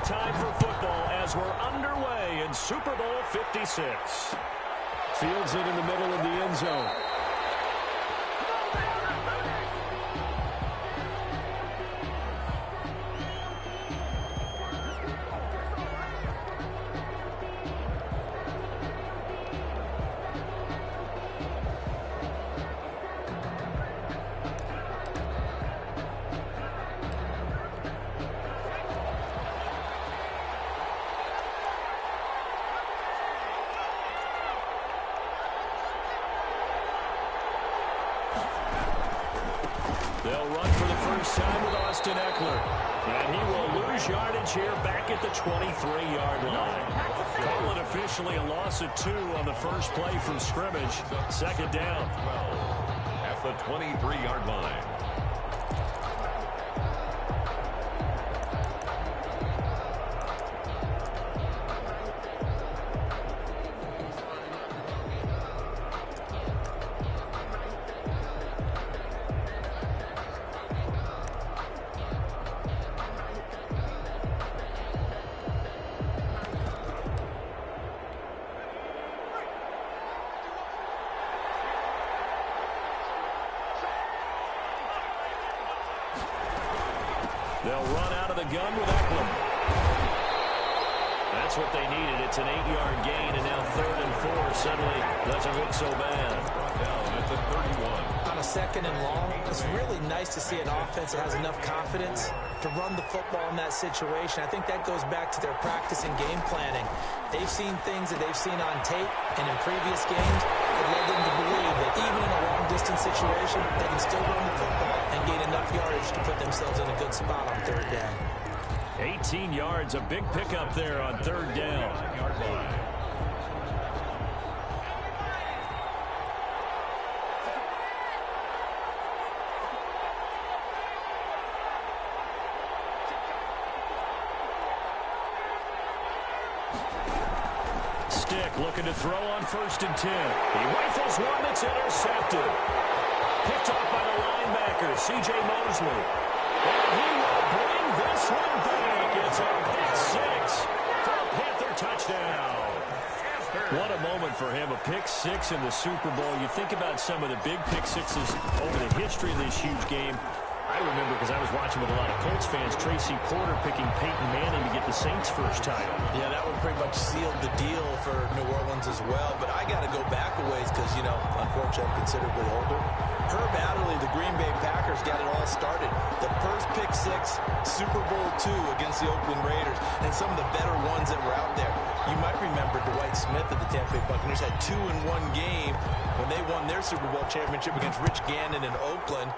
time for football as we're underway in Super Bowl 56. Fields it in the middle of the end zone. They'll run for the first time with Austin Eckler. And he will lose yardage here back at the 23-yard line. Call it officially a loss of 2 on the first play from scrimmage. Second down. At the 23-yard line. They'll run out of the gun with Eckler. That's what they needed. It's an 8-yard gain, and now 3rd and 4 suddenly doesn't look so bad. Down at the 31. On a 2nd and long, it's really nice to see an offense that has enough confidence to run the football in that situation. I think that goes back to their practice and game planning. They've seen things that they've seen on tape and in previous games that led them to believe that even in a long-distance situation, they can still run the football and gain enough yardage to put themselves in a good spot on 3rd down. 18 yards, a big pickup there on 3rd down. Stick looking to throw on 1st and 10. He rifles one that's intercepted. Picked off by the linebacker, C.J. Mosley. And he will bring this one back. It's a pick 6 for a Panther touchdown. What a moment for him, a pick 6 in the Super Bowl. You think about some of the big pick 6s over the history of this huge game. I remember, because I was watching with a lot of Colts fans, Tracy Porter picking Peyton Manning to get the Saints' first title. Yeah, that one pretty much sealed the deal for New Orleans as well. But I got to go back a ways because, you know, unfortunately I'm considerably older. Herb Adderley, the Green Bay Packers, got it all started. The first pick 6, Super Bowl II against the Oakland Raiders, and some of the better ones that were out there. You might remember Dwight Smith of the Tampa Bay Buccaneers had 2 in one game when they won their Super Bowl championship against Rich Gannon in Oakland.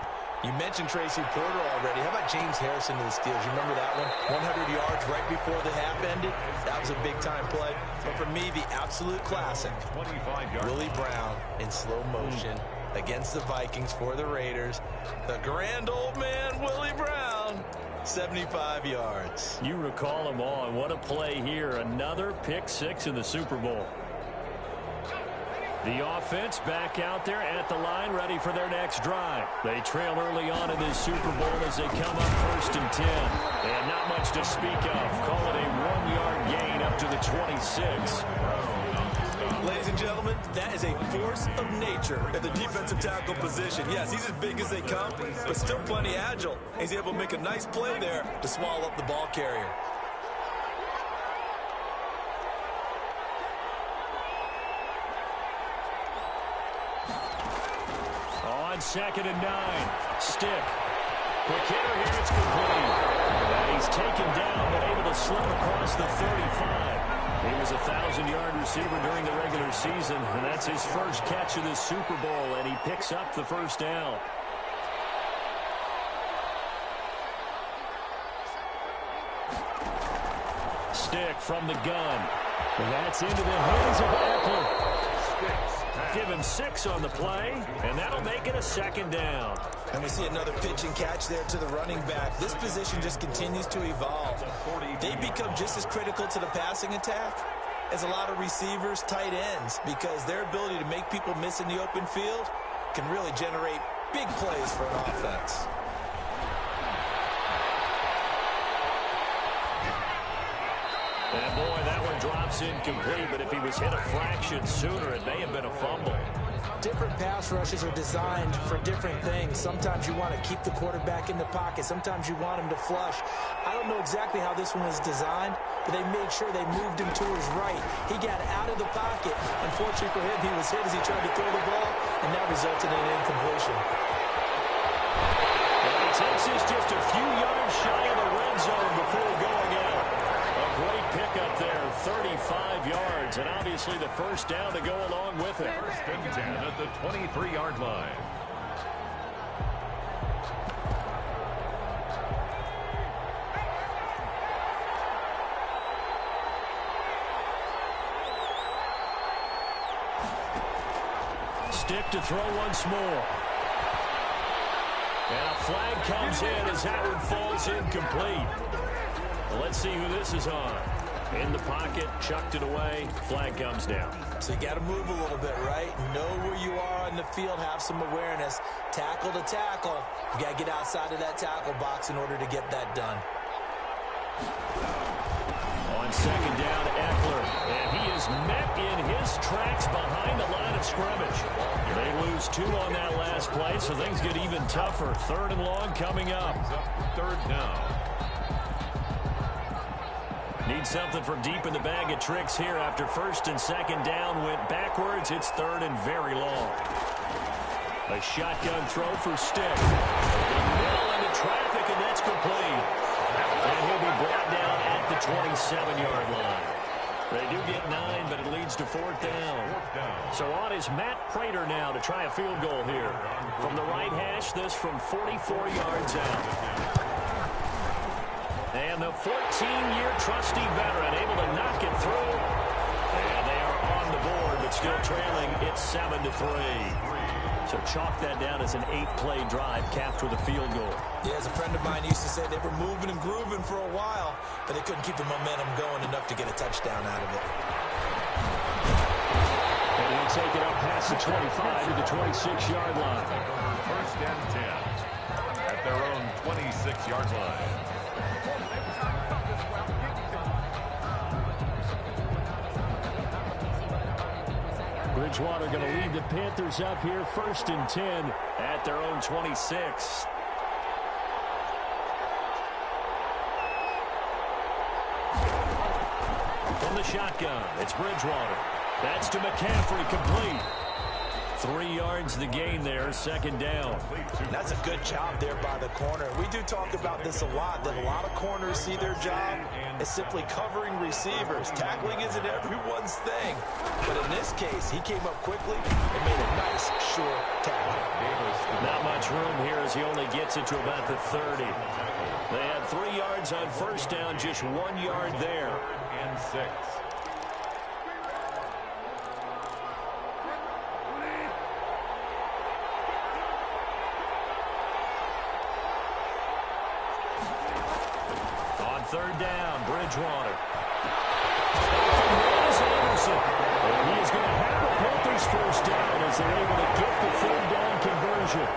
You mentioned Tracy Porter already. How about James Harrison to the Steelers? You remember that one? 100 yards right before the half ended. That was a big-time play. But for me, the absolute classic, 25 yards. Willie Brown in slow motion against the Vikings for the Raiders. The grand old man, Willie Brown, 75 yards. You recall them all, and what a play here. Another pick 6 in the Super Bowl. The offense back out there at the line, ready for their next drive. They trail early on in this Super Bowl as they come up 1st and 10. And not much to speak of. Call it a 1-yard gain up to the 26. Ladies and gentlemen, that is a force of nature at the defensive tackle position. Yes, he's as big as they come, but still plenty agile. He's able to make a nice play there to swallow up the ball carrier. On 2nd and 9, Stick. Quick hitter here, it's complete. And he's taken down, but able to slip across the 35. He was a 1,000-yard receiver during the regular season, and that's his first catch of this Super Bowl, and he picks up the first down. Stick from the gun. And that's into the hands of Eckler. Give him 6 on the play, and that'll make it a 2nd down. And we see another pitch and catch there to the running back. This position just continues to evolve. They become just as critical to the passing attack as a lot of receivers, tight ends, because their ability to make people miss in the open field can really generate big plays for an offense. And boy, that one drops incomplete, but if he was hit a fraction sooner, it may have been a fumble. Different pass rushes are designed for different things. Sometimes you want to keep the quarterback in the pocket. Sometimes you want him to flush. I don't know exactly how this one was designed, but they made sure they moved him to his right. He got out of the pocket. Unfortunately for him, he was hit as he tried to throw the ball, and that resulted in an incompletion. Well, he takes this just a few yards shy of the red zone before going out. A great pickup there, 35 yards, and obviously the first down to go along with it. First and 10 at the 23-yard line. Stick to throw once more. And a flag comes in as that one falls incomplete. Well, let's see who this is on. In the pocket, chucked it away, flag comes down. So you got to move a little bit, right? Know where you are on the field, have some awareness. Tackle to tackle. You got to get outside of that tackle box in order to get that done. On second down, Eckler, and he is met in his tracks behind the line of scrimmage. They lose 2 on that last play, so things get even tougher. Third and long coming up. Third down. Need something from deep in the bag of tricks here after first and second down went backwards. It's third and very long. A shotgun throw for Stick. Middle into traffic, and that's complete. And he'll be brought down at the 27-yard line. They do get 9, but it leads to fourth down. So on is Matt Prater now to try a field goal here. From the right hash, this from 44 yards out. And the 14-year trusty veteran able to knock it through. And they are on the board, but still trailing. It's 7-3. So chalk that down as an 8-play drive capped with a field goal. Yeah, as a friend of mine used to say, they were moving and grooving for a while, but they couldn't keep the momentum going enough to get a touchdown out of it. And he'll take it up past the 25 to the 26-yard line. First and 10 at their own 26-yard line. Bridgewater going to lead the Panthers up here, first and 10 at their own 26. From the shotgun, it's Bridgewater. That's to McCaffrey, complete. 3 yards the gain there, second down. That's a good job there by the corner. We do talk about this a lot, that a lot of corners see their job as simply covering receivers. Tackling isn't everyone's thing. But in this case, he came up quickly and made a nice, short tackle. Not much room here as he only gets it to about the 30. They had 3 yards on first down, just 1 yard there. And 6. Third down, Bridgewater. That is Anderson. And he is going to have the Panthers first down as they're able to get the third down conversion.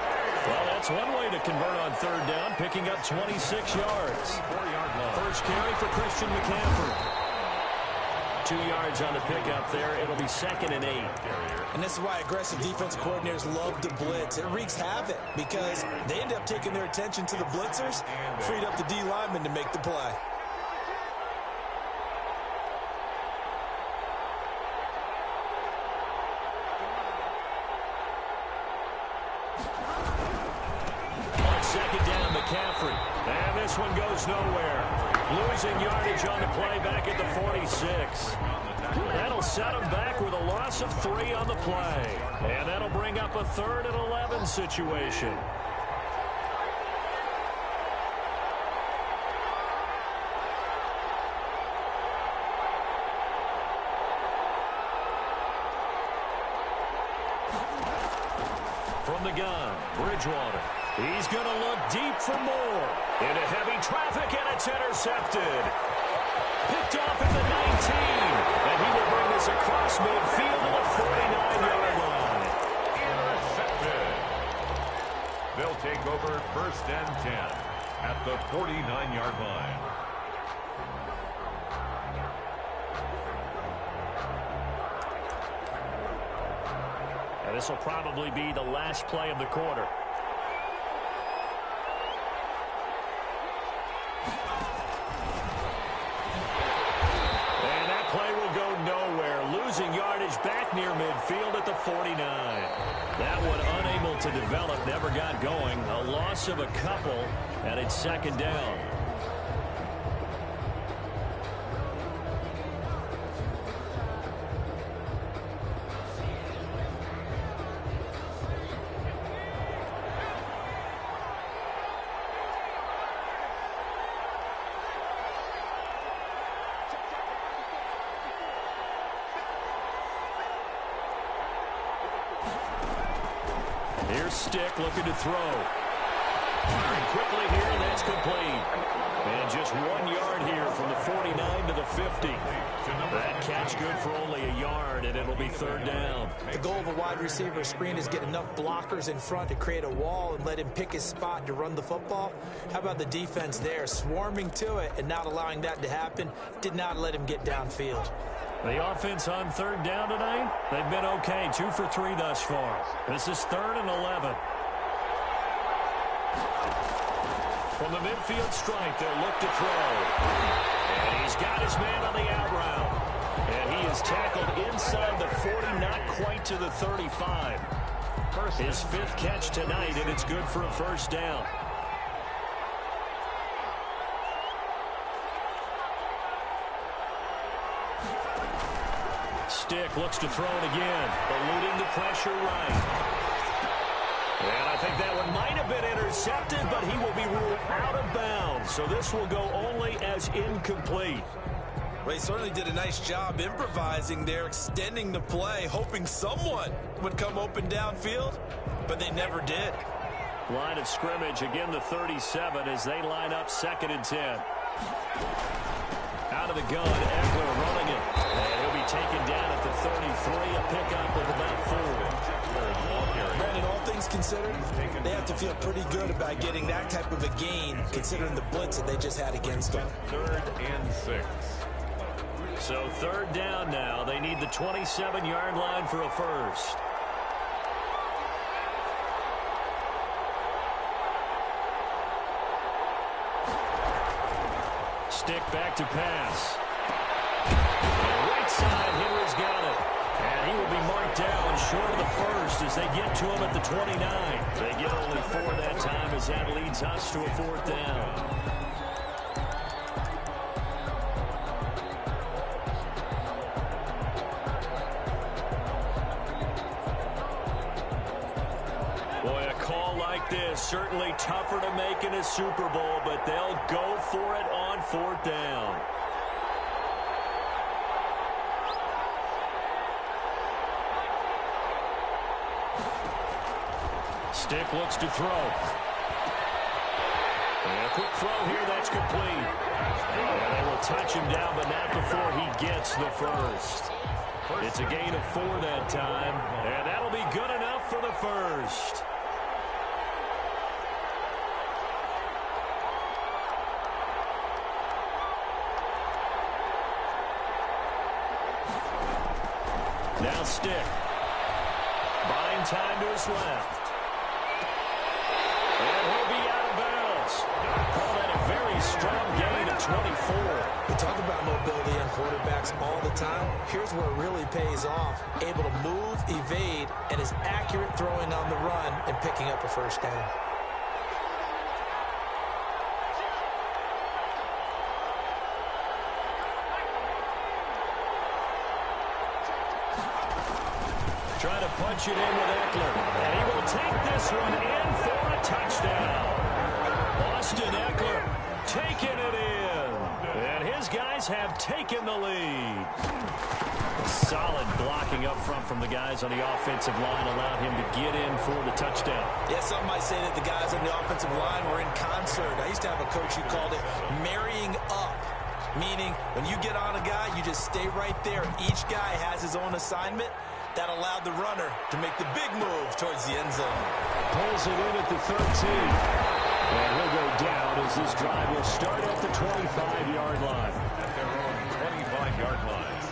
Well, that's one way to convert on third down, picking up 26 yards. 4-yard line. First carry for Christian McCaffrey. 2 yards on the pickup there. It'll be second and 8. And this is why aggressive defense coordinators love to blitz. It wreaks havoc because they end up taking their attention to the blitzers, freed up the D lineman to make the play. On second down, McCaffrey. And this one goes nowhere. Losing yardage on the play back at the 46. That'll set him back with a loss of 3 on the play. And that'll bring up a 3rd and 11 situation. From the gun, Bridgewater. He's going to look deep for more. Into heavy traffic, and it's intercepted. Picked off at the 19. And he will bring this across midfield to the 49-yard line. Intercepted. They'll take over first and 10 at the 49-yard line. This will probably be the last play of the quarter. And that play will go nowhere. Losing yardage back near midfield at the 49. That one unable to develop, never got going. A loss of a couple, and it's second down. Here's Stick looking to throw. Firing quickly here, and that's complete. And just 1 yard here from the 49 to the 50. That catch good for only a yard, and it'll be third down. The goal of a wide receiver screen is get enough blockers in front to create a wall and let him pick his spot to run the football. How about the defense there, swarming to it and not allowing that to happen? Did not let him get downfield. The offense on third down tonight, they've been okay. 2 for 3 thus far. This is 3rd and 11. From the midfield stripe, they'll look to throw. And he's got his man on the out route. And he is tackled inside the 40, not quite to the 35. His 5th catch tonight, and it's good for a first down. Stick looks to throw it again, eluding the pressure right. And I think that one might have been intercepted, but he will be ruled out of bounds. So this will go only as incomplete. Well, he certainly did a nice job improvising there, extending the play, hoping someone would come open downfield, but they never did. Line of scrimmage, again the 37 as they line up 2nd and 10. Out of the gun, Eckler running it. And he'll be taken down at the 33, a pickup of about 4. Brandon, all things considered, they have to feel pretty good about getting that type of a gain, considering the blitz that they just had against them. 3rd and 6. So 3rd down now. They need the 27-yard line for a first. Stick back to pass. Right side, Henry's got it. And he will be marked down short of the first as they get to him at the 29. They get only 4 that time as that leads us to a 4th down. Boy, a call like this, certainly tougher to make in a Super Bowl, but they'll go for it on 4th down. Stick looks to throw. And a quick throw here, that's complete. And they will touch him down, but not before he gets the first. It's a gain of 4 that time, and that'll be good enough for the first. Now Stick. Buying time to his left. And he'll be out of bounds. Call that a very strong gain of 24. We talk about mobility on quarterbacks all the time. Here's where it really pays off. Able to move, evade, and is accurate throwing on the run and picking up a first down. Trying to punch it in with Eckler. And he will take this one in for a touchdown. Austin Eckler taking it in. And his guys have taken the lead. Solid blocking up front from the guys on the offensive line allowed him to get in for the touchdown. Yeah, some might say that the guys on the offensive line were in concert. I used to have a coach who called it marrying up. Meaning, when you get on a guy, you just stay right there. Each guy has his own assignment. That allowed the runner to make the big move towards the end zone. Pulls it in at the 13. And he'll go down as this drive will start at the 25-yard line. At their own 25-yard line.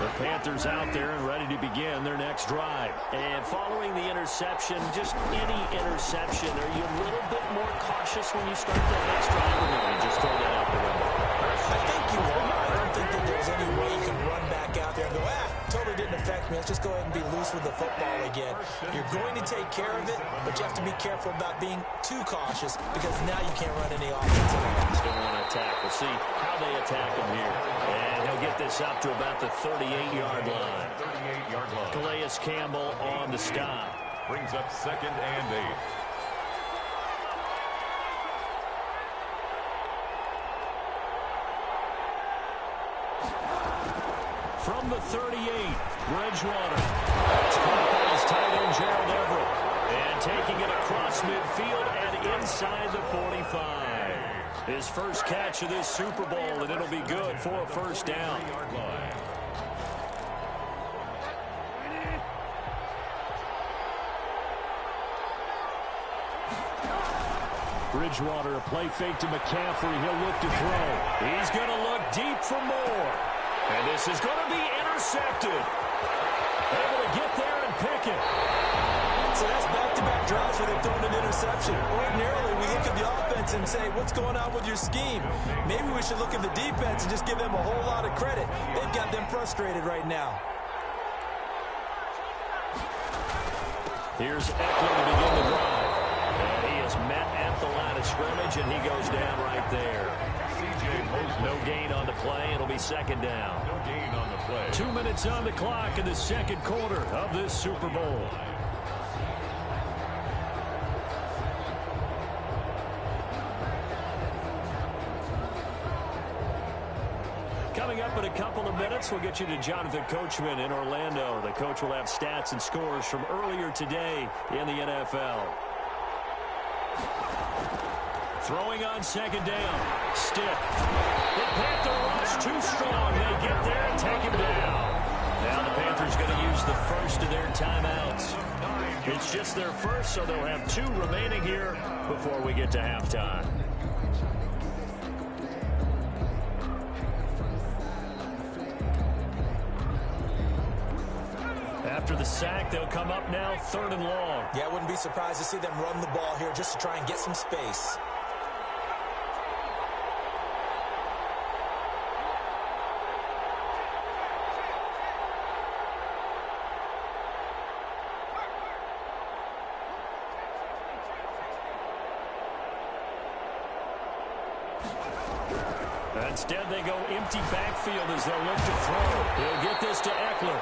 The Panthers out there and ready to begin their next drive. And following the interception, just any interception, are you a little bit more cautious when you start that next drive, or no, you just throw that out the window? I think you are. I don't think that there's any way you can run back out there and go, totally didn't affect me. Let's just go ahead and be loose with the football again. You're going to take care of it, but you have to be careful about being too cautious because now you can't run any offense. Still want to attack. We'll see how they attack him here. And he'll get this up to about the 38-yard line. 38-yard line. Calais Campbell on the stop. Brings up 2nd and 8. From the 38, Bridgewater. That's caught by his tight end, Gerald Everett. And taking it across midfield and inside the 45. His first catch of this Super Bowl, and it'll be good for a first down. Bridgewater, a play fake to McCaffrey. He'll look to throw. He's going to look deep for more. And this is going to be intercepted. Able to get there and pick it. So that's back-to-back drives where they've thrown an interception. Ordinarily, we look at the offense and say, what's going on with your scheme? Maybe we should look at the defense and just give them a whole lot of credit. They've got them frustrated right now. Here's Eckler to begin the drive. And he is met at the line of scrimmage, and he goes down right there. No gain on the play. It'll be 2nd down. No gain on the play. 2 minutes on the clock in the 2nd quarter of this Super Bowl. Coming up in a couple of minutes, we'll get you to Jonathan Coachman in Orlando. The coach will have stats and scores from earlier today in the NFL. Throwing on 2nd down. Stick. The Panther rush too strong. They get there and take him down. Now the Panthers going to use the first of their timeouts. It's just their first, so they'll have 2 remaining here before we get to halftime. After the sack, they'll come up now 3rd and long. Yeah, I wouldn't be surprised to see them run the ball here just to try and get some space. Instead, they go empty backfield as they'll look to throw. He'll get this to Eckler.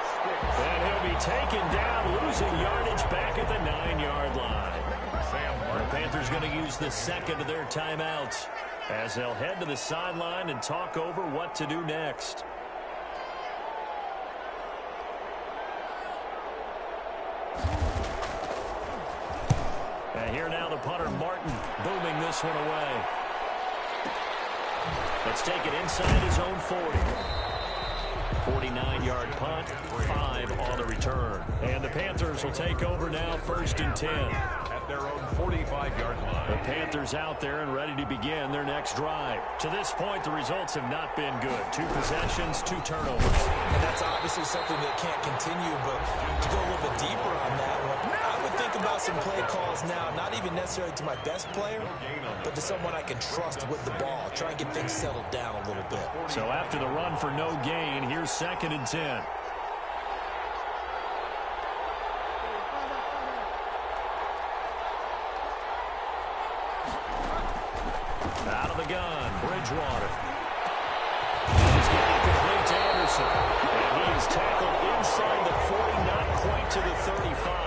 And he'll be taken down, losing yardage back at the 9-yard line. The Panthers going to use the 2nd of their timeouts as they'll head to the sideline and talk over what to do next. And here now the punter, Martin, booming this one away. Let's take it inside his own 40. 49-yard punt, 5 on the return. And the Panthers will take over now 1st and 10. At their own 45-yard line. The Panthers out there and ready to begin their next drive. To this point, the results have not been good. 2 possessions, 2 turnovers. And that's obviously something that can't continue, but to go a little bit deeper on that one, I would think about some play calls now, not even necessarily to my best player, but to someone I can trust with the ball. Try and get things settled down a little bit. So after the run for no gain, here's 2nd and 10. Out of the gun, Bridgewater. He's getting complete to Anderson. And he is tackled inside the 40, not quite to the 35.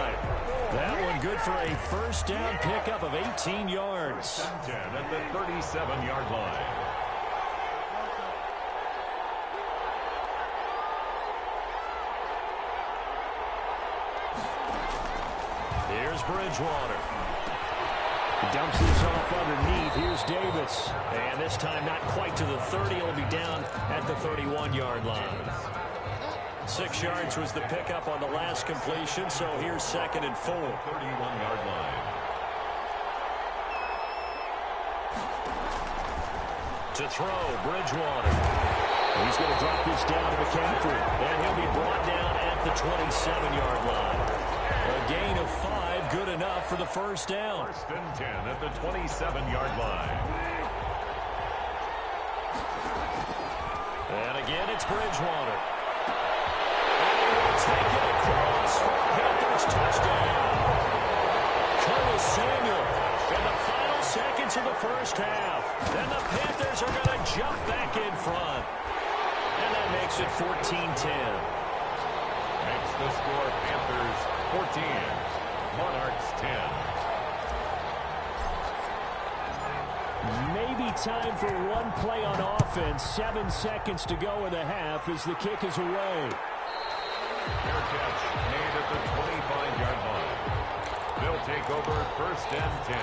That one good for a first down pickup of 18 yards. 10 at the 37-yard line. Here's Bridgewater. Dumps this off underneath. Here's Davis. And this time not quite to the 30. It'll be down at the 31-yard line. 6 yards was the pickup on the last completion, so here's 2nd and 4. 31-yard line. To throw, Bridgewater. He's going to drop this down to McCaffrey. And he'll be brought down at the 27-yard line. A gain of 5, good enough for the first down. First and 10 at the 27-yard line. And again, it's Bridgewater. And he will take it across for a Panthers touchdown. Curtis Samuel in the final seconds of the first half. Then the Panthers are going to jump back in front. And that makes it 14-10. Makes the score Panthers 14, Monarchs 10. Maybe time for one play on offense. 7 seconds to go in the half as the kick is away. Fair catch made at the 25-yard line. They'll take over first and 10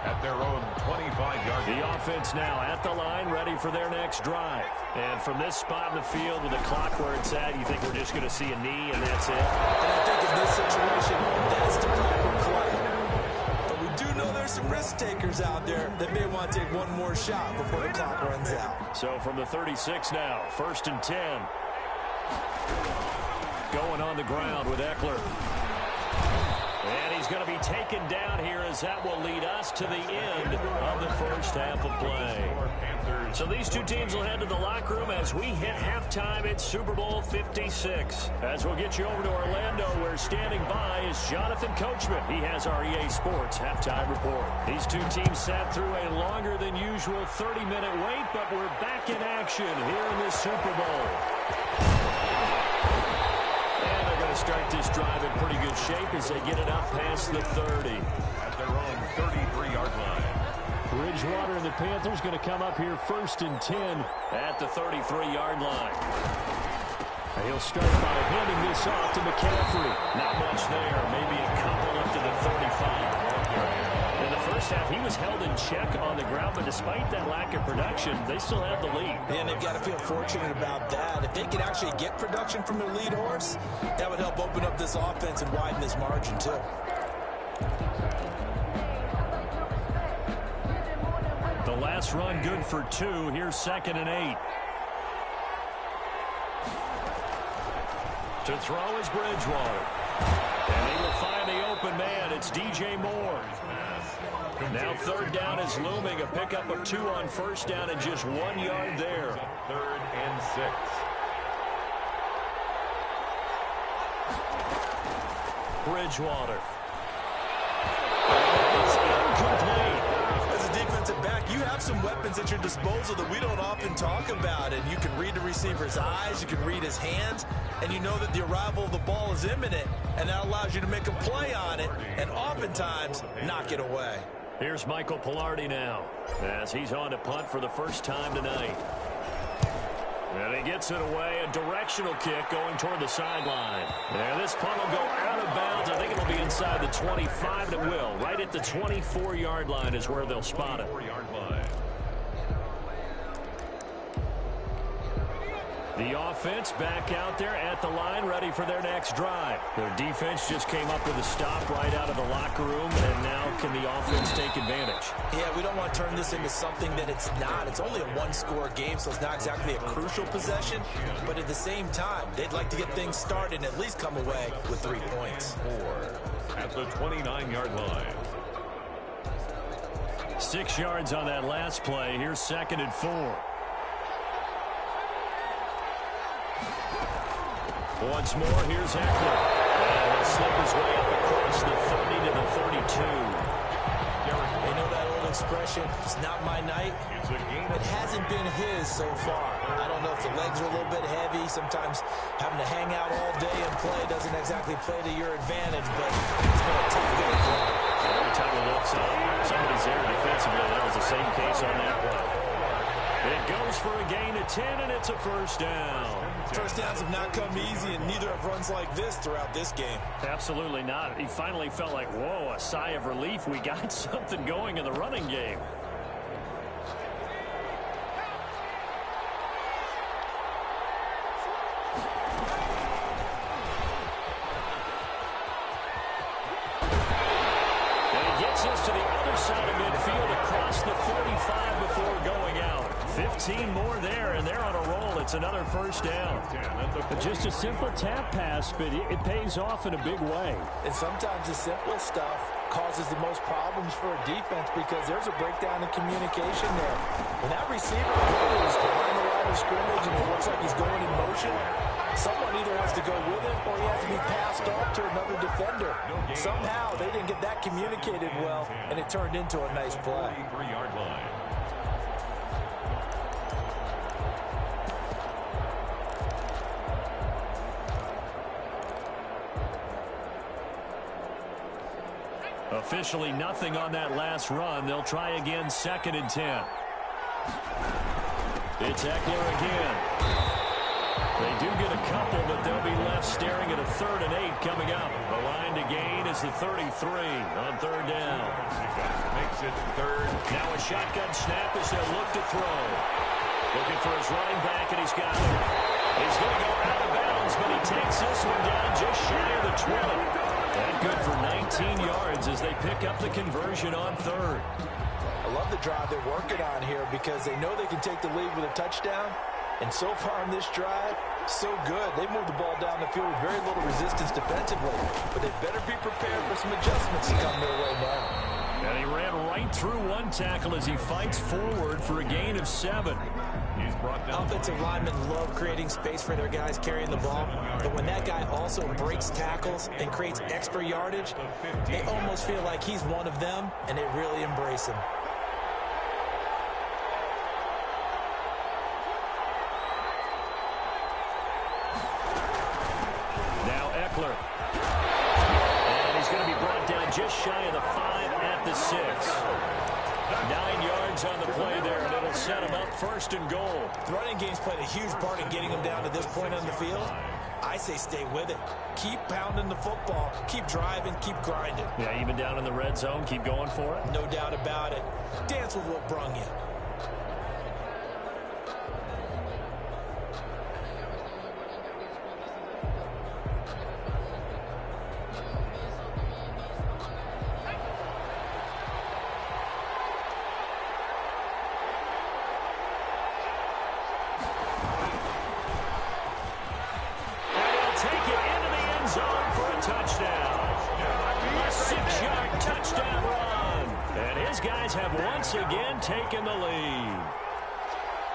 at their own 25-yard line. The offense now at the line, ready for their next drive. And from this spot in the field with the clock where it's at, you think we're just going to see a knee and that's it? And I think in this situation, that's the proper play. But we do know there's some risk takers out there that may want to take one more shot before the clock runs out. So from the 36 now, first and 10. Going on the ground with Eckler. And he's going to be taken down here as that will lead us to the end of the first half of play. So these two teams will head to the locker room as we hit halftime at Super Bowl 56. As we'll get you over to Orlando, where standing by is Jonathan Coachman. He has our EA Sports halftime report. These two teams sat through a longer than usual 30-minute wait, but we're back in action here in the Super Bowl. And they're going to start this drive in pretty good shape as they get it up past the 30. At their own 33-yard line. Bridgewater and the Panthers going to come up here first and 10 at the 33-yard line. He'll start by handing this off to McCaffrey. Not much there, maybe a couple up to the 35. In the first half, he was held in check on the ground, but despite that lack of production, they still have the lead. And they've got to feel fortunate about that. If they could actually get production from their lead horse, that would help open up this offense and widen this margin too. The last run good for 2. Here's 2nd and 8. To throw is Bridgewater. And he will find the open man. It's DJ Moore. Now 3rd down is looming. A pickup of 2 on 1st down and just 1 yard there. 3rd and 6. Bridgewater. It's incomplete. As a defensive back, you have some weapons at your disposal that we don't often talk about. And you can read the receiver's eyes, you can read his hands, and you know that the arrival of the ball is imminent, and that allows you to make a play on it and oftentimes knock it away. Here's Michael Pilardi now as he's on to punt for the first time tonight. And he gets it away, a directional kick going toward the sideline. And this punt will go out of bounds. I think it'll be inside the 25, and it will. Right at the 24-yard line is where they'll spot it. 4-yard line. The offense back out there at the line, ready for their next drive. Their defense just came up with a stop right out of the locker room, and now can the offense take advantage? Yeah, we don't want to turn this into something that it's not. It's only a one-score game, so it's not exactly a crucial possession. But at the same time, they'd like to get things started and at least come away with 3 points. 4 at the 29-yard line. 6 yards on that last play. Here's 2nd and 4. Once more, here's Eckler. And he'll slip his way up across the 30 to the 32. You know that old expression, it's not my night? It hasn't been his so far. I don't know if the legs are a little bit heavy. Sometimes having to hang out all day and play doesn't exactly play to your advantage, but it's been a tough game for him. Every time he looks up, somebody's there defensively. That was the same case on that play. It goes for a gain of 10, and it's a first down. First downs have not come easy, and neither have runs like this throughout this game. Absolutely not. He finally felt like, whoa, a sigh of relief. We got something going in the running game. And he gets us to the other side of midfield across the 45 before going out. 15 more there, and they're on a roll. It's another first down. Just a simple tap pass, but it pays off in a big way. And sometimes the simple stuff causes the most problems for a defense because there's a breakdown in communication there. When that receiver goes behind the line of scrimmage and it looks like he's going in motion, someone either has to go with him or he has to be passed off to another defender. Somehow they didn't get that communicated well, and it turned into a nice play. 33-yard line. Officially nothing on that last run. They'll try again, 2nd and 10. It's Eckler again. They do get a couple, but they'll be left staring at a 3rd and 8 coming up. The line to gain is the 33 on 3rd down. Makes it 3rd. Now a shotgun snap as they'll look to throw. Looking for his running back, and he's got it. He's going to go out of bounds, but he takes this one down just shy of the 20. And good for 19 yards as they pick up the conversion on 3rd. I love the drive they're working on here because they know they can take the lead with a touchdown. And so far on this drive, so good. They moved the ball down the field with very little resistance defensively. But they better be prepared for some adjustments to come their way now. And he ran right through one tackle as he fights forward for a gain of 7. He's brought down. Offensive linemen love creating space for their guys carrying the ball. But when that guy also breaks tackles and creates extra yardage, they almost feel like he's one of them, and they really embrace him. Now Eckler. And he's going to be brought down just shy of the 5 at the 6. 9 yards on the play there, and it'll set him up 1st and goal. The running game's played a huge part in getting him down to this point on the field. I say stay with it. Keep pounding the football. Keep driving. Keep grinding. Yeah, even down in the red zone, keep going for it. No doubt about it. Dance with what brung you. Taking the lead.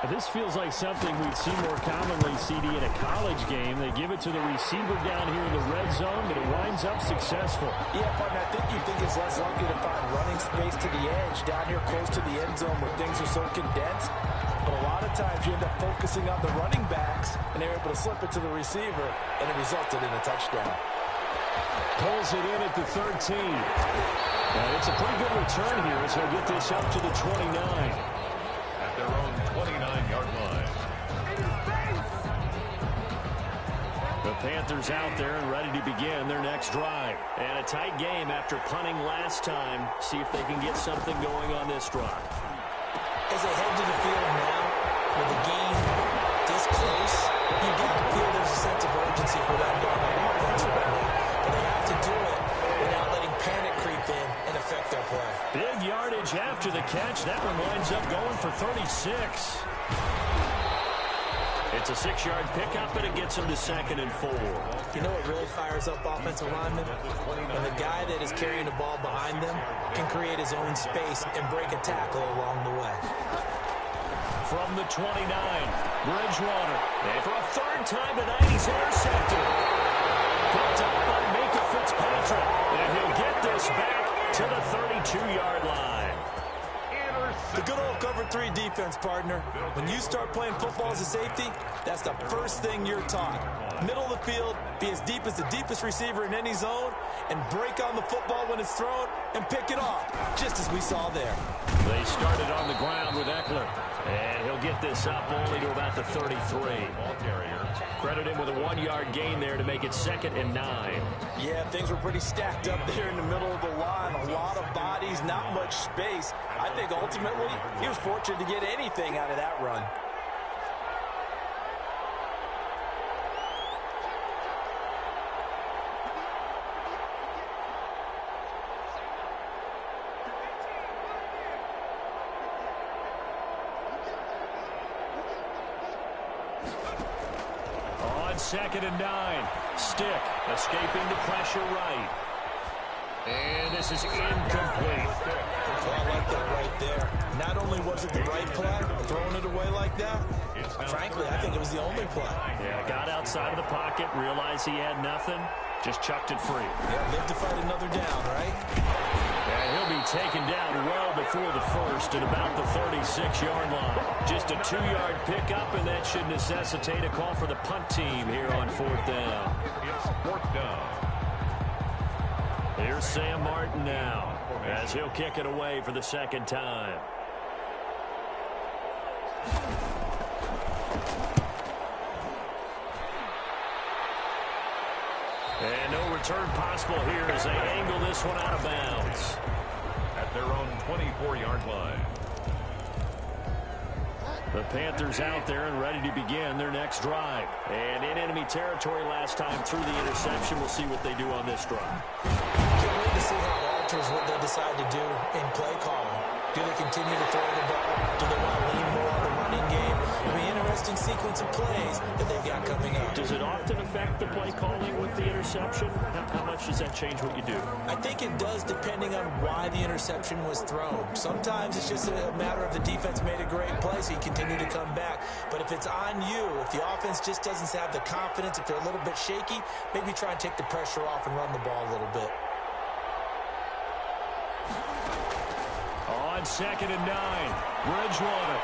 This feels like something we'd see more commonly, CD, in a college game. They give it to the receiver down here in the red zone, but it winds up successful. Yeah, partner, I think you think it's less likely to find running space to the edge down here close to the end zone where things are so condensed. But a lot of times you end up focusing on the running backs, and they're able to slip it to the receiver, and it resulted in a touchdown. Pulls it in at the 13. And it's a pretty good return here as he'll get this up to the 29. At their own 29-yard line. The Panthers out there and ready to begin their next drive. And a tight game after punting last time. See if they can get something going on this drive. As they head to the field now, with the game this close, you got to feel there's a sense of urgency for them down on offense right now. But they have to do it without letting panic creep in and affect their play. Big yardage after the catch. That one winds up going for 36. It's a 6-yard pickup, and it gets him to 2nd and 4. You know what really fires up offensive linemen? When the guy that is carrying the ball behind them can create his own space and break a tackle along the way. From the 29, Bridgewater. And for a 3rd time tonight, he's intercepted. Picked up by Micah Fitzpatrick. And he'll get this back to the 32-yard line. The good old cover 3 defense, partner. When you start playing football as a safety, that's the first thing you're taught. Middle of the field, be as deep as the deepest receiver in any zone, and break on the football when it's thrown and pick it off, just as we saw there. They started on the ground with Eckler. And he'll get this up only to about the 33. Credit him with a 1-yard gain there to make it 2nd and 9. Yeah, things were pretty stacked up there in the middle of the line. A lot of bodies, not much space. I think ultimately he was fortunate to get anything out of that run. 2nd and 9. Stick escaping the pressure right. And this is incomplete. Well, I like that right there. Not only was it the right play, throwing it away like that, frankly, I think it was the only play. Yeah, got outside of the pocket, realized he had nothing, just chucked it free. Yeah, live to fight another down, right? And he'll be taken down well before the first at about the 36-yard line. Just a 2-yard pickup, and that should necessitate a call for the punt team here on 4th down. It's 4th down. Here's Sam Martin now, as he'll kick it away for the 2nd time. And no return possible here as they angle this one out of bounds. At their own 24-yard line. The Panthers out there and ready to begin their next drive. And in enemy territory last time through the interception. We'll see what they do on this drive. Can't wait to see how it alters what they decide to do in play calling. Do they continue to throw the ball? Do they want to lean more on the running game? It'll be an interesting sequence of plays that they've got coming up. Does it often affect the play calling with the interception? How much does that change what you do? I think it does, depending on why the interception was thrown. Sometimes it's just a matter of the defense made a great play, so you continue to come back. But if it's on you, if the offense just doesn't have the confidence, if they're a little bit shaky, maybe try and take the pressure off and run the ball a little bit. On 2nd and 9, Bridgewater.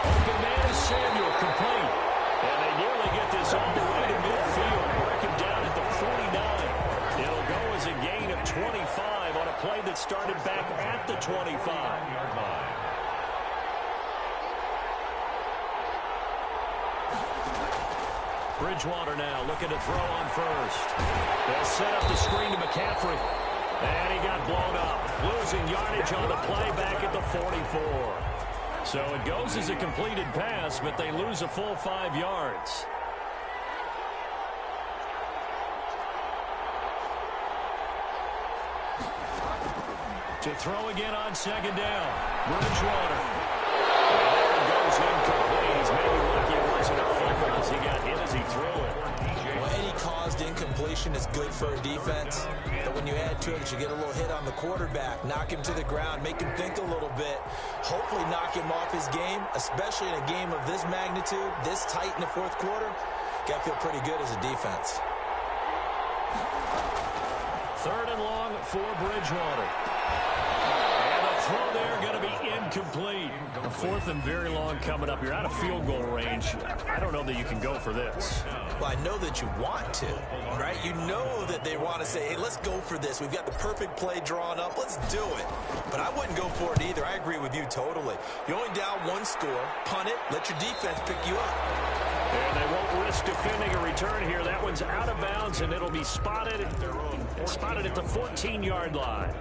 Open man is Samuel, complete. And they nearly get this all the way to midfield. Break him down at the 49. It'll go as a gain of 25 on a play that started back at the 25-yard line. Bridgewater now looking to throw on first. They'll set up the screen to McCaffrey. And he got blown up. Losing yardage on the play back at the 44. So it goes as a completed pass, but they lose a full 5 yards. To throw again on 2nd down. Bridgewater. And there goes incomplete. He's maybe lucky it wasn't a fumble as he got hit as he threw it. Well, any caused incompletion is good for a defense. But when you add to it, you get a little hit on the quarterback, knock him to the ground, make him think a little bit, hopefully knock him off his game, especially in a game of this magnitude, this tight in the 4th quarter. Got to feel pretty good as a defense. 3rd and long for Bridgewater. And the throw there going to be incomplete. A 4th and very long coming up. You're out of field goal range. I don't know that you can go for this. Well, I know that you want to, right? You know that they want to say, hey, let's go for this. We've got the perfect play drawn up. Let's do it. But I wouldn't go for it either. I agree with you totally. You're only down 1 score. Punt it. Let your defense pick you up. And they won't risk defending a return here. That one's out of bounds, and it'll be spotted at the 14-yard line.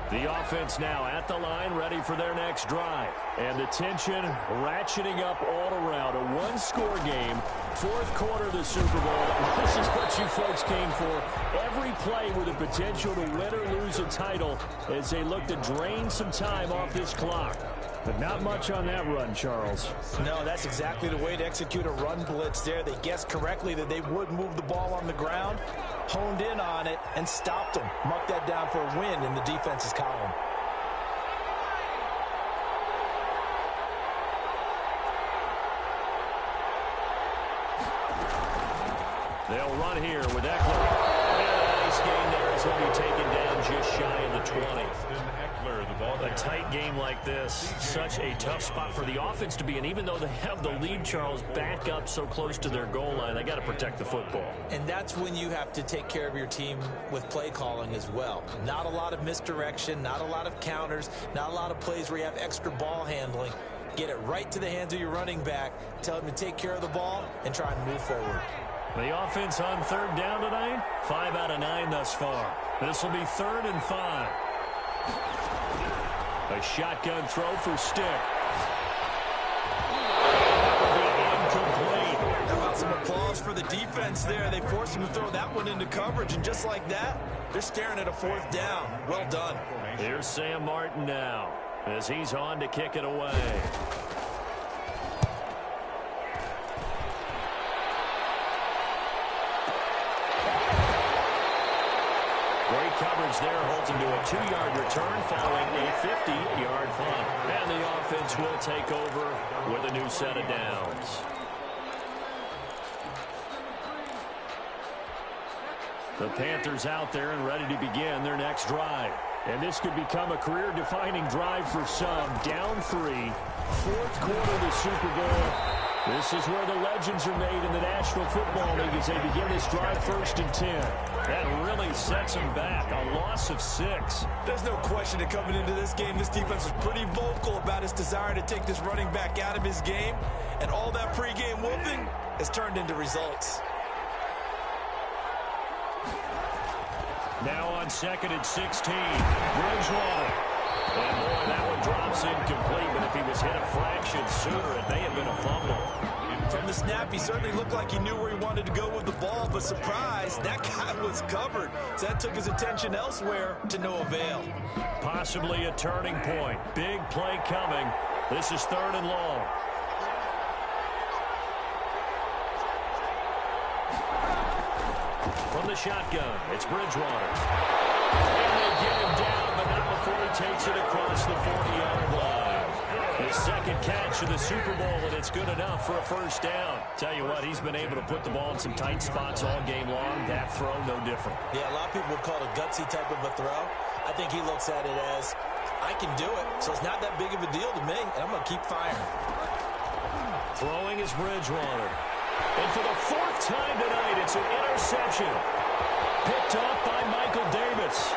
The offense now at the line, ready for their next drive. And the tension ratcheting up all around. A 1-score game, 4th quarter of the Super Bowl. This is what you folks came for. Every play with the potential to win or lose a title as they look to drain some time off this clock. But not much on that run, Charles. No, that's exactly the way to execute a run blitz there. They guessed correctly that they would move the ball on the ground, honed in on it, and stopped them. Marked that down for a win in the defense's column. They'll run here with Eckler. Nice game there as he'll be taken down just shy of the 20. A tight game like this, such a tough spot for the offense to be in. Even though they have the lead, Charles, back up so close to their goal line, they got to protect the football. And that's when you have to take care of your team with play calling as well. Not a lot of misdirection, not a lot of counters, not a lot of plays where you have extra ball handling. Get it right to the hands of your running back, tell him to take care of the ball, and try and move forward. The offense on 3rd down tonight, 5 out of 9 thus far. This will be 3rd and 5. A shotgun throw for Stick. Incomplete. How about some applause for the defense there? They forced him to throw that one into coverage, and just like that, they're staring at a 4th down. Well done. Here's Sam Martin now as he's on to kick it away. coverage there holds him to a 2-yard return following a 50-yard punt. And the offense will take over with a new set of downs. The Panthers out there and ready to begin their next drive. And this could become a career-defining drive for some. Down 3, fourth quarter of the Super Bowl. This is where the legends are made in the National Football League as they begin this drive 1st and 10. That really sets them back. A loss of 6. There's no question that coming into this game, this defense was pretty vocal about its desire to take this running back out of his game. And all that pregame whooping has turned into results. Now on 2nd and 16, Bridgewater. And boy, that one drops incomplete, but if he was hit a fraction sooner, it may have been a fumble. From the snap, he certainly looked like he knew where he wanted to go with the ball, but surprise, that guy was covered. So that took his attention elsewhere to no avail. Possibly a turning point. Big play coming. This is 3rd and long. From the shotgun, it's Bridgewater. And they get him down, but not before he takes it across the 40-yard line. His second catch of the Super Bowl, and it's good enough for a first down. Tell you what, he's been able to put the ball in some tight spots all game long. That throw, no different. Yeah, a lot of people would call it a gutsy type of a throw. I think he looks at it as, I can do it, so it's not that big of a deal to me, and I'm going to keep firing. Throwing is Bridgewater. And for the 4th time tonight, it's an interception. Picked off by Michael Davis.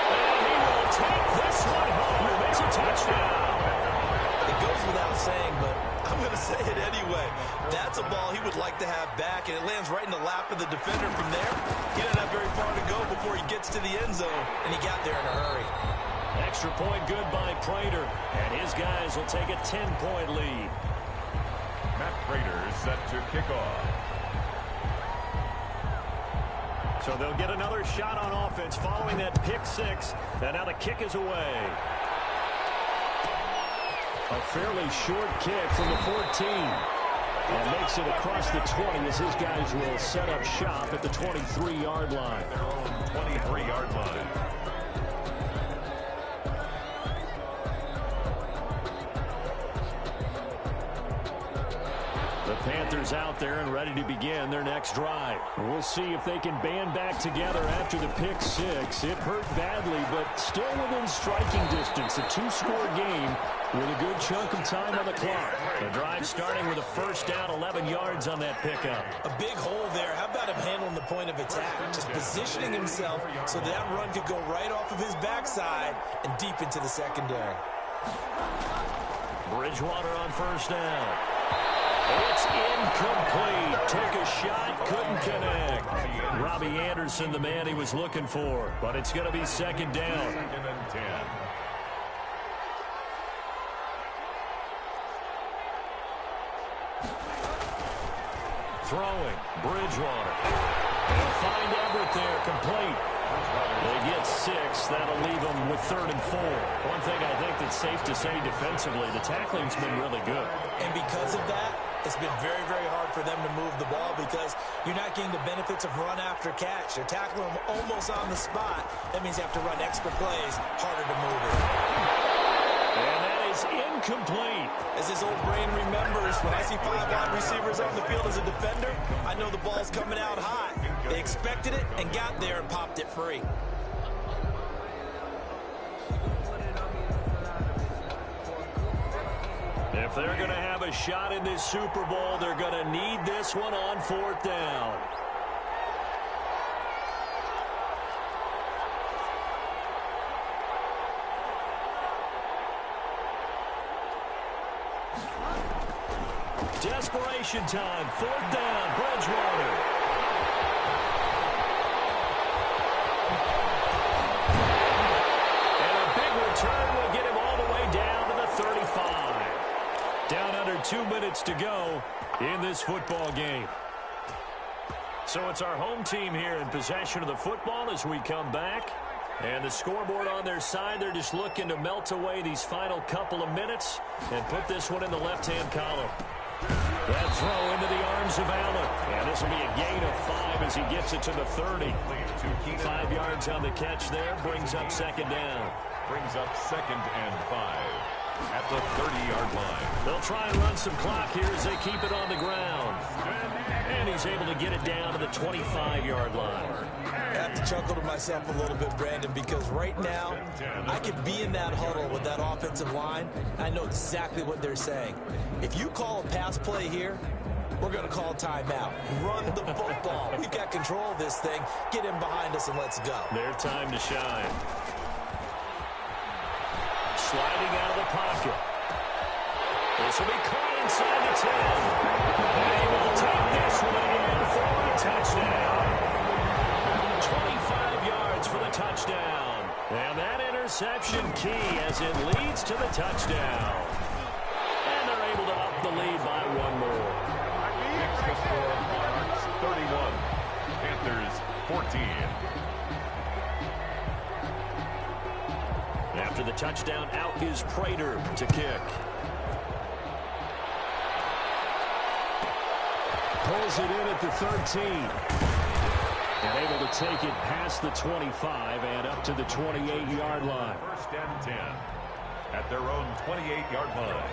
And he will take this one home. It's a touchdown. It goes without saying, but I'm going to say it anyway. That's a ball he would like to have back, and it lands right in the lap of the defender from there. He doesn't have very far to go before he gets to the end zone, and he got there in a hurry. Extra point good by Prater, and his guys will take a 10-point lead. Matt Prater set to kick off. So they'll get another shot on offense following that pick 6. And now the kick is away. A fairly short kick from the 14. And makes it across the 20 as his guys will set up shop at the 23-yard line. Their own 23-yard line. The Panthers out there and ready to begin their next drive. We'll see if they can band back together after the pick 6. It hurt badly, but still within striking distance. A 2-score game with a good chunk of time on the clock. The drive starting with a first down, 11 yards on that pickup. A big hole there. How about him handling the point of attack? Just positioning himself so that run could go right off of his backside and deep into the secondary. Bridgewater on first down. It's incomplete. Took a shot, couldn't connect. Robbie Anderson, the man he was looking for. But it's going to be second down. 2nd and 10. Throwing, Bridgewater. They'll find Everett there, complete. They get 6. That'll leave them with 3rd and 4. One thing I think that's safe to say defensively, the tackling's been really good. And because of that, it's been very, very hard for them to move the ball because you're not getting the benefits of run after catch. You're tackling them almost on the spot. That means you have to run extra plays, harder to move it. And that is incomplete. As his old brain remembers, when I see 5 wide receivers on the field as a defender, I know the ball's coming out hot. They expected it and got there and popped it free. If they're going to have a shot in this Super Bowl, they're going to need this one on 4th down. Desperation time, 4th down, Bridgewater. And a big return will get him all the way down to the 35. Down under 2 minutes to go in this football game. So it's our home team here in possession of the football as we come back. And the scoreboard on their side, they're just looking to melt away these final couple of minutes and put this one in the left-hand column. That throw into the arms of Allen. And this will be a gain of 5 as he gets it to the 30. 5 yards on the catch there. Brings up second down. Brings up 2nd and 5 at the 30-yard line. They'll try and run some clock here as they keep it on the ground. And he's able to get it down to the 25-yard line. I have to chuckle to myself a little bit, Brandon, because right now I could be in that huddle with that offensive line. I know exactly what they're saying. If you call a pass play here, we're going to call timeout. Run the football. We've got control of this thing. Get in behind us and let's go. Their time to shine. Sliding out of the pocket. This will be caught inside the 10. And he will take this one in for a touchdown. 25 yards for the touchdown. And that interception key as it leads to the touchdown. And they're able to up the lead by one more. Makes the score Hawks 31, Panthers 14. After the touchdown, out is Prater to kick. Pulls it in at the 13. And able to take it past the 25 and up to the 28-yard line. 1st and 10 at their own 28-yard line.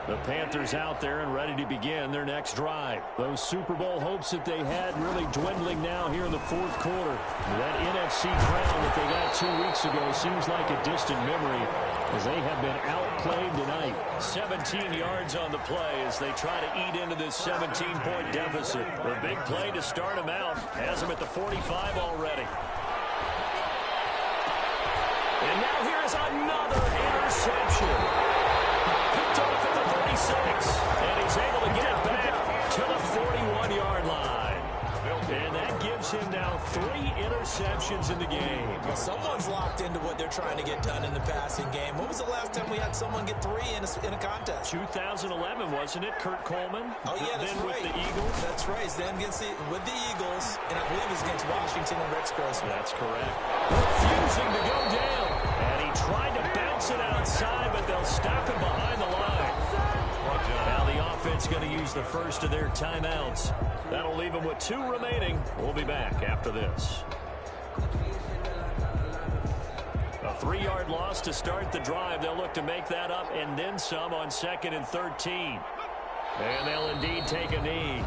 The Panthers out there and ready to begin their next drive. Those Super Bowl hopes that they had really dwindling now here in the fourth quarter. That NFC crown that they got 2 weeks ago seems like a distant memory as they have been outplayed tonight. 17 yards on the play as they try to eat into this 17-point deficit. The big play to start them out has them at the 45 already. And now here's another interception. Picked off at the 36, and he's able to get it back to the 41-yard line. And that gives him now 3 interceptions in the game. Well, someone's locked into what they're trying to get done in the passing game. When was the last time we had someone get 3 in a contest? 2011, wasn't it? Kurt Coleman? Oh, yeah, that's then right. With the Eagles? That's right. Then with the Eagles, and I believe it was against Washington and Rex Grossman. That's correct. Refusing to go down. And he tried to bounce it outside, but they'll stop him behind the line. Now the offense going to use the first of their timeouts. That'll leave them with 2 remaining. We'll be back after this. A 3-yard loss to start the drive. They'll look to make that up and then some on 2nd and 13. And they'll indeed take a knee.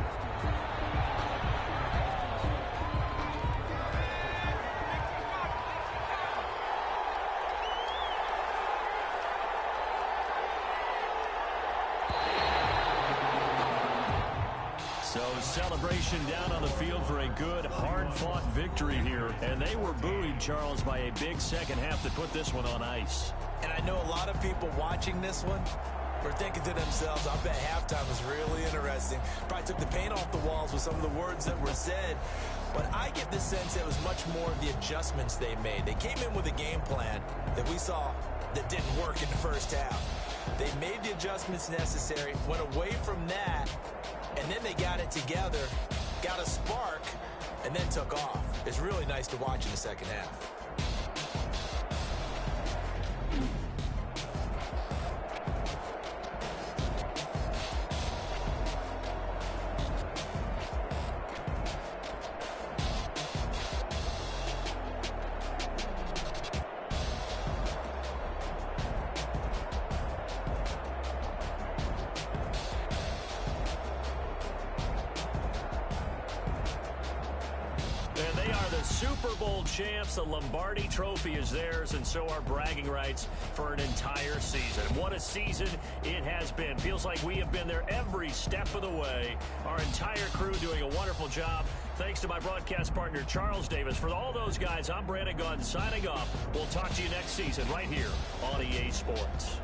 So celebration down on the field for a good, hard-fought victory here. And they were buoyed, Charles, by a big second half that put this one on ice. And I know a lot of people watching this one were thinking to themselves, I bet halftime was really interesting. Probably took the paint off the walls with some of the words that were said. But I get the sense it was much more of the adjustments they made. They came in with a game plan that we saw that didn't work in the first half. They made the adjustments necessary, went away from that, and then they got it together, got a spark, and then took off. It's really nice to watch in the second half. Super Bowl champs. The Lombardi Trophy is theirs, and so are bragging rights for an entire season. What a season it has been. Feels like we have been there every step of the way. Our entire crew doing a wonderful job. Thanks to my broadcast partner, Charles Davis. For all those guys, I'm Brandon Gunn signing off. We'll talk to you next season right here on EA Sports.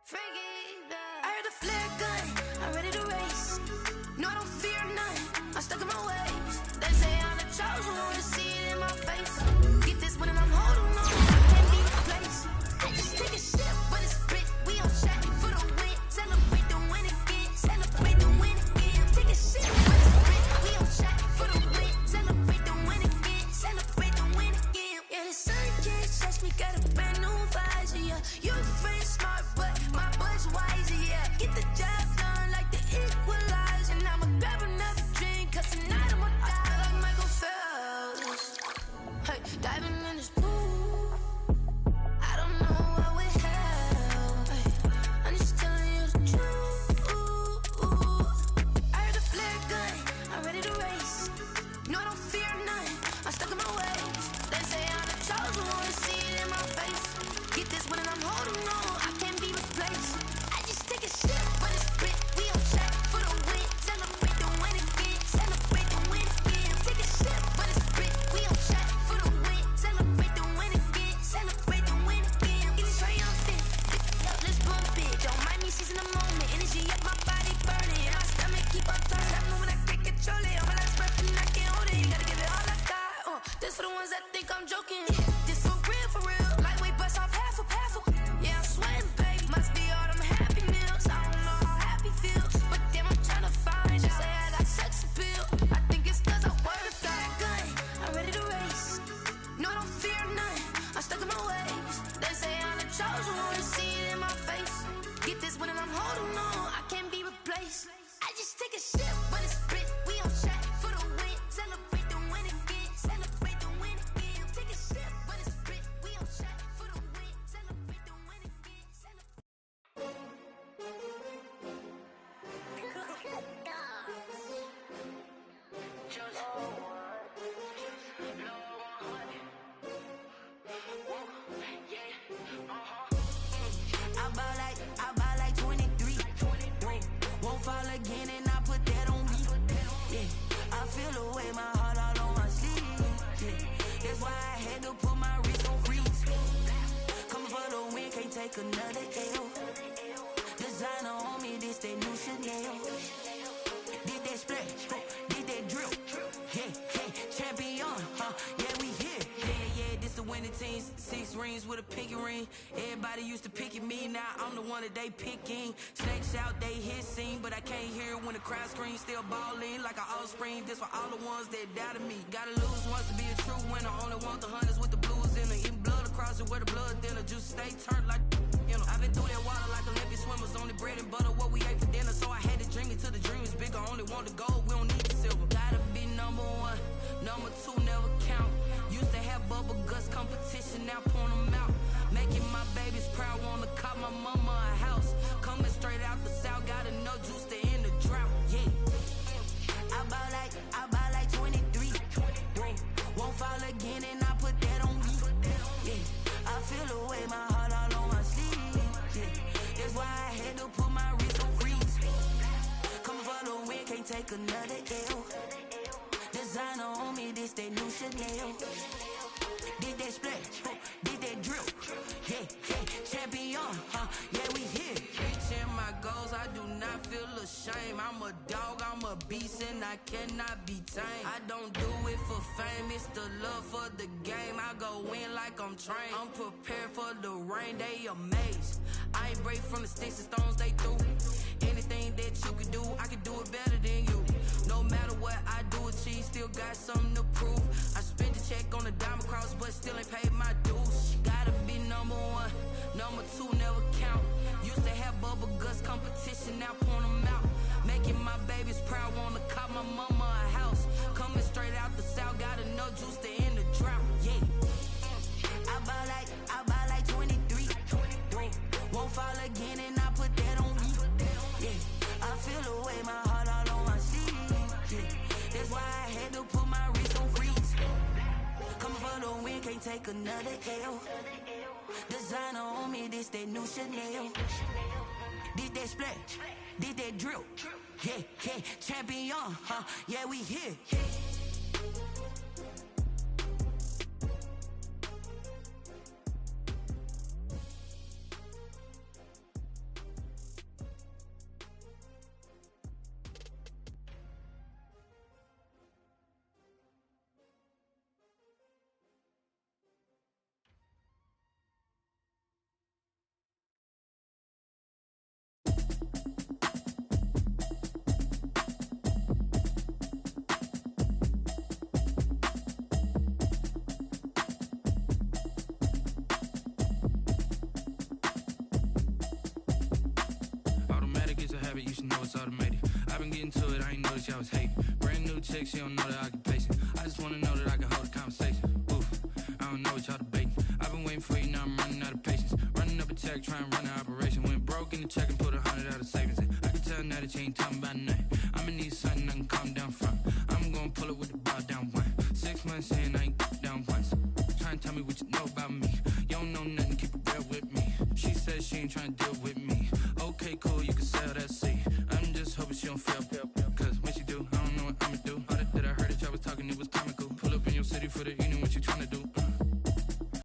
I heard the flare gun, I'm ready to race. No, I don't fear none, I'm stuck in my ways. They say I'm the chosen one, to see it in my face. Get this one and I'm holding on, I can't be replaced. I just take a sip, but it's spit, we on track for the win. Celebrate the win again, celebrate the win again. Take a sip, but it's spit, we on track for the win. Celebrate the win again, celebrate the win again. Yeah, the sun can't touch me, got a brand new visor, yeah. You friend smart, but my bud's wiser, yeah. Get the job done like the equalizer. And I'ma grab another drink, cause tonight I'ma die like Michael Phelps. Hey, diving in this pool, I don't know what would help. Hey, I'm just telling you the truth. I heard the flare gun, I'm ready to race. No, I don't fear none, I'm stuck in my ways. They say I'm the chosen one, see it in my face. Get this one and I'm holding on, I can't be replaced. I just take a sip, but it's spit, we on track for the win. Celebrate the win again, celebrate the win again. Take a sip, but it's spit, we on track for the win. Celebrate the win again, celebrate the win again. Get it triumphant, let's bump it. Don't mind me seizing the moment, energy up my body burning. My stomach keep on turning, I know when I can't control it. All my last breath and I can't hold it. Gotta give it all I got, this for the ones that think I'm joking. This for real, lightweight bust off half a. Yeah, I'm sweating, babe, must be all them happy meals. I don't know how happy feels, but damn, I'm tryna find. Just say I got sex appeal, I think it's cause I work that gun, I'm ready to race. No, I don't fear none, I'm stuck in my ways. They say I'm the chosen one, see it in my face. Get this one and I'm holding on, I can't be replaced. I just take a sip, but it's spit, we on track for the win. Celebrate the win again, celebrate the win again. Take a sip, but it's spit, we on track for the win. Celebrate the win again, celebrate. I buy like 23. Won't fall again and I put that on me. Yeah, I feel the way, my heart all on my sleeve. Yeah, that's why I had to put my wrist on freeze. Coming for the win, can't take another L. Designer on me, this that new Chanel. Did that splash, did that drill. Yeah, champion, yeah, we here. Yeah, this the winning team. 6 rings with a pinky ring. Everybody used to pick at me, now I'm the one that they picking. Snakes out, they hit scene, but I can't hear it when the crowd screams. Still balling like an offspring. This for all the ones that doubted me. Gotta lose once to be a true winner. Only want the hunters with the blues in it. Eating blood across it where the blood thinner. Juice stay turned like, you know. I've been through that water like Olympic swimmers. Only bread and butter, what we ate for dinner. So I had to dream it till the dream is bigger. Only want the gold, we don't need the silver. Gotta be number 1, number 2 never count. Used to have bubble guts competition, now point them out. Making my babies proud, wanna call my mama a house. Coming straight out the south, gotta know juice to end the drought. Yeah, I buy like 23. Won't fall again and I put that on me. Yeah, I feel the way, my heart all on my sleeve. Yeah, that's why I had to put my wrist on freeze. Coming for the win, can't take another L. Designer on me, this that new Chanel. Did that splash, did that drill. Yeah, champion, yeah, we here. Reaching my goals, I do not feel ashamed. I'm a dog, I'm a beast, and I cannot be tamed. I don't do it for fame, it's the love for the game. I go in like I'm trained. I'm prepared for the rain, they amazed. I ain't break from the sticks and stones they threw. Anything that you can do, I can do it better than you. No matter what I do, achieve, still got something to prove. I spent the check on the diamond cross, but still ain't paid my dues. Gotta be number 1, number 2 never count. Used to have bubble guts competition, now point them out. Making my babies proud, wanna call my mama a house. Coming straight out the south, gotta know juice to end the drought. Yeah, I buy like 23. Won't fall again and I put that on me. Yeah, I feel the way, my heart all on my sleeve. Yeah, that's why I had to put my wrist on freeze. Coming for the win, can't take another L. Designer on me, this that new Chanel. Did that splash, did that drill. Yeah, champion, yeah, we here. automated. I've been getting to it, I ain't noticed y'all was hating. Brand new chick, she don't know that I can pace it. I just wanna know that I can hold a conversation. Oof, I don't know what y'all debating. I've been waiting for you, now I'm running out of patience. Running up a check, trying to run an operation. Went broke in the check and put 100 out of savings in. I can tell now that you ain't talking about nothing. I'ma need something I can calm down from. I'm gonna pull it with the ball down one. 6 months in, I ain't down once. Trying to tell me what you know about me. You don't know nothing, keep it real with me. She says she ain't trying to deal with me. Okay, cool, you can sell that seat.